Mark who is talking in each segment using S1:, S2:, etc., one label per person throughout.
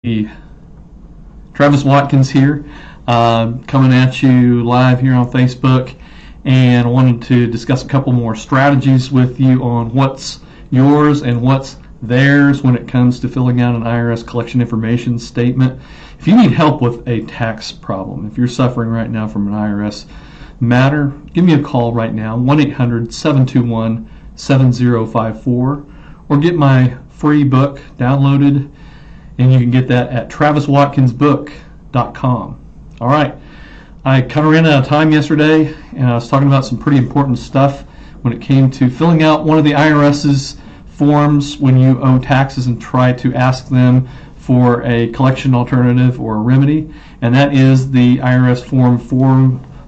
S1: Hey, Travis Watkins here, coming at you live here on Facebook, and I wanted to discuss a couple more strategies with you on what's yours and what's theirs when it comes to filling out an IRS collection information statement. If you need help with a tax problem, if you're suffering right now from an IRS matter, give me a call right now, 1-800-721-7054, or get my free book downloaded. And you can get that at traviswatkinsbook.com. All right, I kind of ran out of time yesterday, and I was talking about some pretty important stuff when it came to filling out one of the IRS's forms when you owe taxes and try to ask them for a collection alternative or a remedy, and that is the IRS Form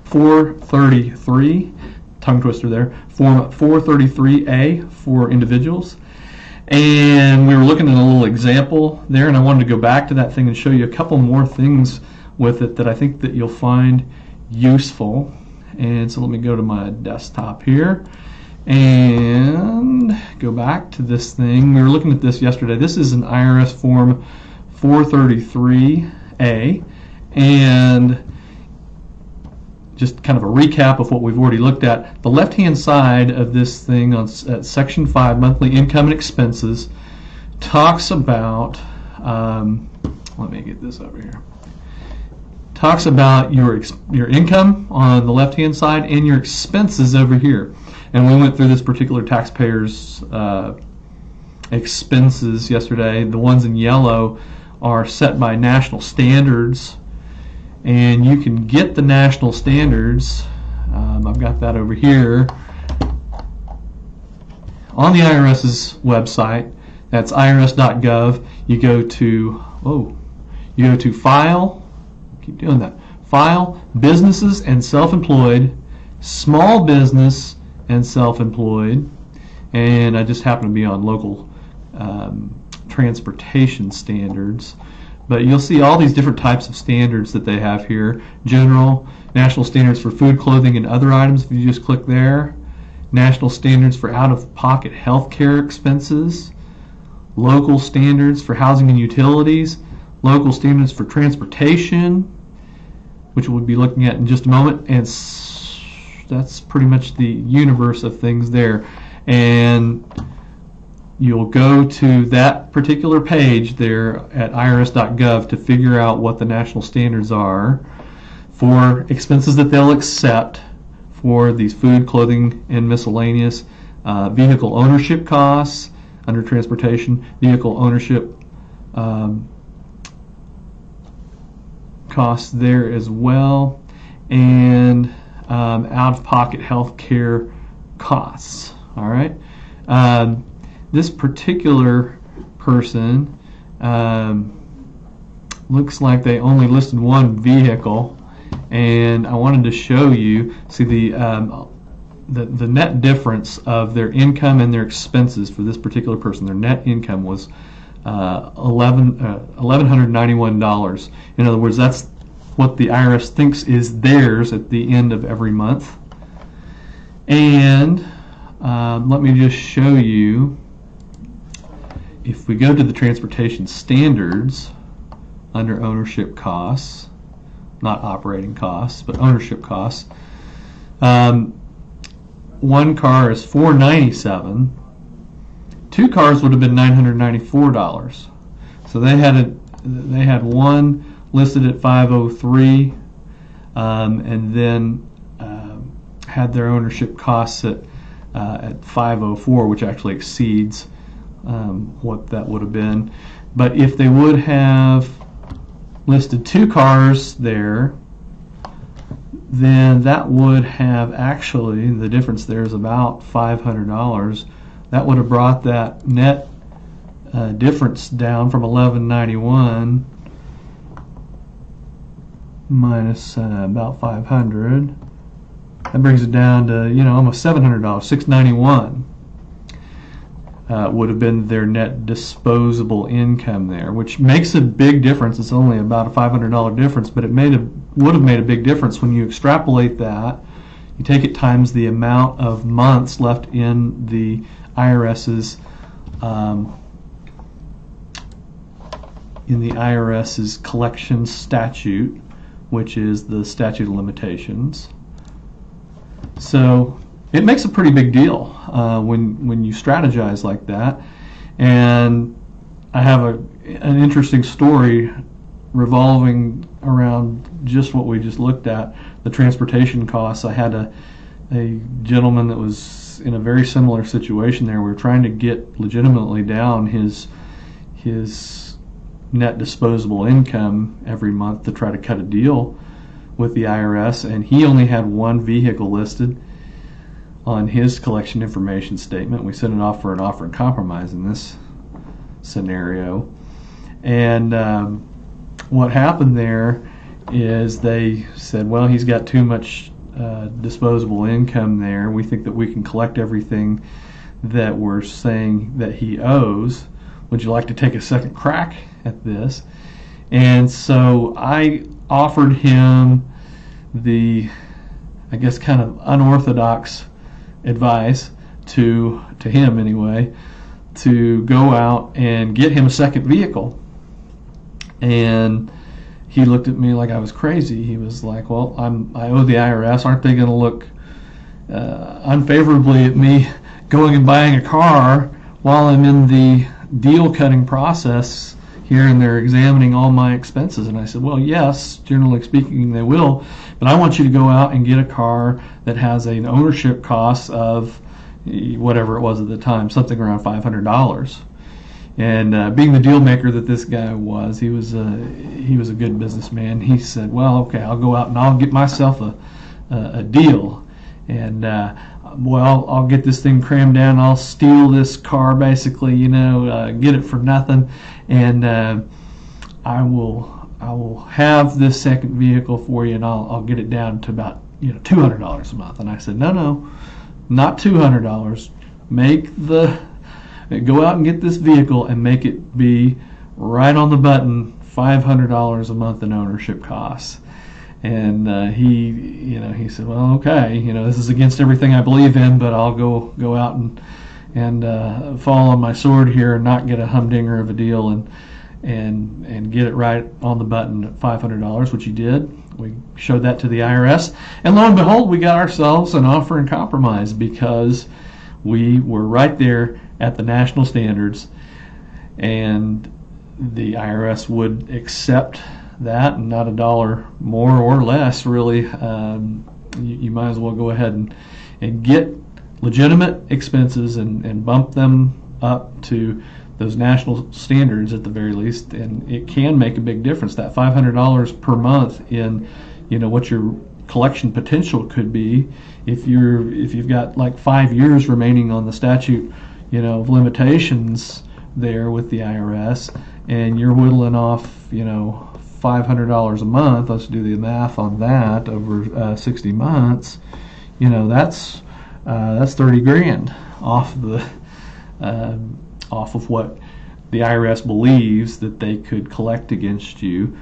S1: 433, tongue twister there, Form 433A for individuals. And we were looking at a little example there, and I wanted to go back to that thing and show you a couple more things with it that I think that you'll find useful. And so let me go to my desktop here and go back to this thing. We were looking at this yesterday. This is an IRS Form 433A, and just kind of a recap of what we've already looked at. The left-hand side of this thing on Section 5, Monthly Income and Expenses, talks about, let me get this over here, talks about your income on the left-hand side and your expenses over here. And we went through this particular taxpayer's expenses yesterday. The ones in yellow are set by national standards, and you can get the national standards. I've got that over here on the IRS's website. That's irs.gov. You go to File. Keep doing that. File, Businesses and Self-Employed, Small Business and Self-Employed, and I just happen to be on local transportation standards. But you'll see all these different types of standards that they have here. General, national standards for food, clothing, and other items, if you just click there. National standards for out-of-pocket health care expenses. Local standards for housing and utilities. Local standards for transportation, which we'll be looking at in just a moment. And that's pretty much the universe of things there. And you'll go to that particular page there at irs.gov to figure out what the national standards are for expenses that they'll accept for these food, clothing, and miscellaneous, vehicle ownership costs under transportation, vehicle ownership costs there as well, and out-of-pocket health care costs. All right. This particular person looks like they only listed one vehicle, and I wanted to show you, see the net difference of their income and their expenses for this particular person. Their net income was $1,191. In other words, that's what the IRS thinks is theirs at the end of every month. And let me just show you. If we go to the transportation standards under ownership costs, not operating costs, but ownership costs, one car is $497. Two cars would have been $994. So they had one listed at $503, and then had their ownership costs at $504, which actually exceeds what that would have been. But if they would have listed two cars there, then that would have actually, the difference there is about $500. That would have brought that net difference down from $1,191 minus about $500. That brings it down to, almost $700, $691. Would have been their net disposable income there, which makes a big difference. It's only about a $500 difference, but it would have made a big difference when you extrapolate that. You take it times the amount of months left in the IRS's in the IRS's collection statute, which is the statute of limitations. So it makes a pretty big deal when you strategize like that. And I have an interesting story revolving around just what we just looked at, the transportation costs. I had a gentleman that was in a very similar situation there. We were trying to get legitimately down his net disposable income every month to try to cut a deal with the IRS, and he only had one vehicle listed on his collection information statement. We sent it off for an offer and compromise in this scenario, and what happened there is they said, well, he's got too much disposable income there. We think that we can collect everything that we're saying that he owes. Would you like to take a second crack at this? And so I offered him the, I guess, kind of unorthodox advice to him anyway, to go out and get him a second vehicle. And he looked at me like I was crazy. He was like, well, I owe the IRS. Aren't they going to look unfavorably at me going and buying a car while I'm in the deal cutting process here, and they're examining all my expenses? And I said, well, yes, generally speaking they will, but I want you to go out and get a car that has an ownership cost of whatever it was at the time, something around $500. And being the deal maker that this guy was, he was a good businessman. He said, well, okay, I'll go out and I'll get myself a deal, and well, I'll get this thing crammed down. I'll steal this car, basically, get it for nothing, and I will have this second vehicle for you, and I'll get it down to about $200 a month. And I said, no, not $200. Go out and get this vehicle and make it be right on the button, $500 a month in ownership costs. And he said, well, okay, this is against everything I believe in, but I'll go out and fall on my sword here and not get a humdinger of a deal and get it right on the button at $500, which he did. We showed that to the IRS, and lo and behold, we got ourselves an offer and compromise because we were right there at the national standards, and the IRS would accept that, and not a dollar more or less, really. You might as well go ahead and get legitimate expenses and bump them up to those national standards at the very least, and it can make a big difference. That $500 per month in what your collection potential could be if you've got like 5 years remaining on the statute of limitations there with the IRS, and you're whittling off $500 a month. Let's do the math on that over 60 months. That's 30 grand off of what the IRS believes that they could collect against you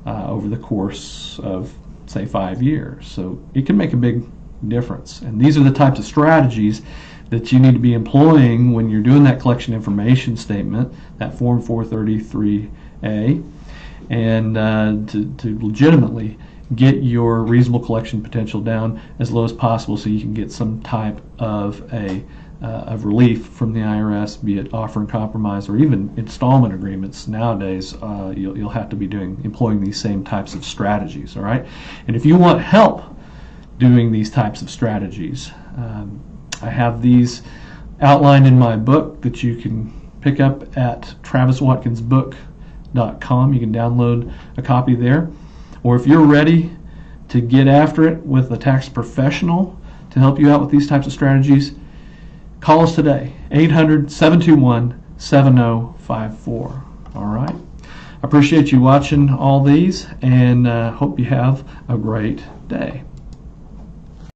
S1: over the course of, say, 5 years. So it can make a big difference. And these are the types of strategies that you need to be employing when you're doing that collection information statement, that Form 433A, and to legitimately get your reasonable collection potential down as low as possible, so you can get some type of of relief from the IRS, be it offer and compromise or even installment agreements. Nowadays, you'll have to be employing these same types of strategies. All right, and if you want help doing these types of strategies, I have these outlined in my book that you can pick up at traviswatkinsbook.com. You can download a copy there. Or if you're ready to get after it with a tax professional to help you out with these types of strategies, call us today, 800-721-7054. All right. I appreciate you watching all these, and hope you have a great day.